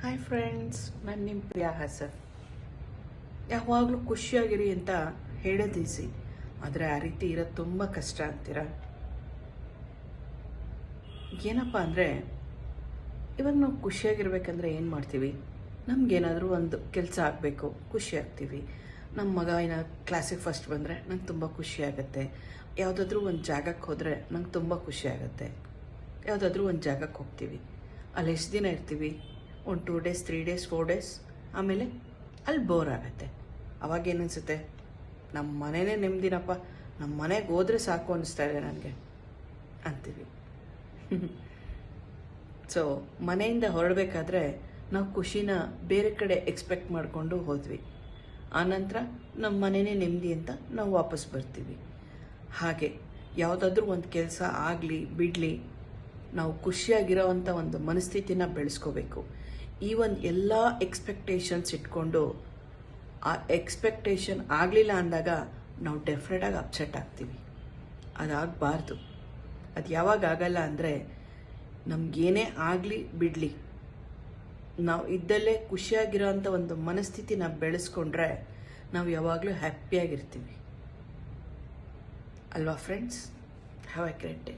Hi friends, ನಾನು ನಿಮ್ಮ ಪ್ರಿಯಾ ಹಾಸನ್. ಯಾವಾಗಲೂ ಖುಷಿಯಾಗಿರಿ ಅಂತ ಹೇಳೋದು ಈಸಿ, ಆದರೆ ಆ ರೀತಿ ಇರೋದು ತುಂಬ ಕಷ್ಟ ಅಂತೀರ. ಏನಪ್ಪ ಅಂದರೆ, ಇವಾಗ ನಾವು ಖುಷಿಯಾಗಿರ್ಬೇಕಂದ್ರೆ ಏನು ಮಾಡ್ತೀವಿ? ನಮಗೇನಾದರೂ ಒಂದು ಕೆಲಸ ಆಗಬೇಕು, ಖುಷಿ ಆಗ್ತೀವಿ. ನಮ್ಮ ಮಗ ಏನೋ ಕ್ಲಾಸಿಗೆ ಫಸ್ಟ್ ಬಂದರೆ ನಂಗೆ ತುಂಬ ಖುಷಿ ಆಗುತ್ತೆ. ಯಾವುದಾದ್ರೂ ಒಂದು ಜಾಗಕ್ಕೆ ಹೋದರೆ ನಂಗೆ ತುಂಬ ಖುಷಿ ಆಗುತ್ತೆ. ಯಾವುದಾದ್ರೂ ಒಂದು ಜಾಗಕ್ಕೆ ಹೋಗ್ತೀವಿ, ಅಲ್ಲಿ ಎಷ್ಟು ದಿನ ಇರ್ತೀವಿ? ಒಂದು 2 days 3 days 4 days, ಆಮೇಲೆ ಅಲ್ಲಿ ಬೋರ್ ಆಗುತ್ತೆ. ಅವಾಗೇನು ಅನಿಸುತ್ತೆ? ನಮ್ಮ ಮನೆಯೇ ನೆಮ್ಮದಿನಪ್ಪ, ನಮ್ಮ ಮನೆಗೆ ಹೋದರೆ ಸಾಕು ಅನ್ನಿಸ್ತಾ ಇದೆ ನನಗೆ ಅಂತೀವಿ. ಸೊ ಮನೆಯಿಂದ ಹೊರಡಬೇಕಾದ್ರೆ ನಾವು ಖುಷಿನ ಬೇರೆ ಕಡೆ ಎಕ್ಸ್ಪೆಕ್ಟ್ ಮಾಡಿಕೊಂಡು ಹೋದ್ವಿ. ಆನಂತರ ನಮ್ಮ ಮನೆಯೇ ನೆಮ್ಮದಿ ಅಂತ ನಾವು ವಾಪಸ್ ಬರ್ತೀವಿ. ಹಾಗೆ ಯಾವುದಾದ್ರೂ ಒಂದು ಕೆಲಸ ಆಗಲಿ ಬಿಡಲಿ, ನಾವು ಖುಷಿಯಾಗಿರೋವಂಥ ಒಂದು ಮನಸ್ಥಿತಿನ ಬೆಳೆಸ್ಕೋಬೇಕು. ಈ ಒಂದು ಎಲ್ಲ ಎಕ್ಸ್ಪೆಕ್ಟೇಷನ್ಸ್ ಇಟ್ಕೊಂಡು ಆ ಎಕ್ಸ್ಪೆಕ್ಟೇಷನ್ ಆಗಲಿಲ್ಲ ಅಂದಾಗ ನಾವು ಡೆಫಿನೆಟಾಗಿ ಅಪ್ಸೆಟ್ ಆಗ್ತೀವಿ. ಅದಾಗಬಾರ್ದು. ಅದು ಯಾವಾಗ ಆಗಲ್ಲ ಅಂದರೆ, ನಮಗೇನೇ ಆಗಲಿ ಬಿಡಲಿ, ನಾವು ಇದ್ದಲ್ಲೇ ಖುಷಿಯಾಗಿರೋವಂಥ ಒಂದು ಮನಸ್ಥಿತಿನ ಬೆಳೆಸ್ಕೊಂಡ್ರೆ ನಾವು ಯಾವಾಗಲೂ ಹ್ಯಾಪಿಯಾಗಿರ್ತೀವಿ ಅಲ್ವಾ friends? Have A great day.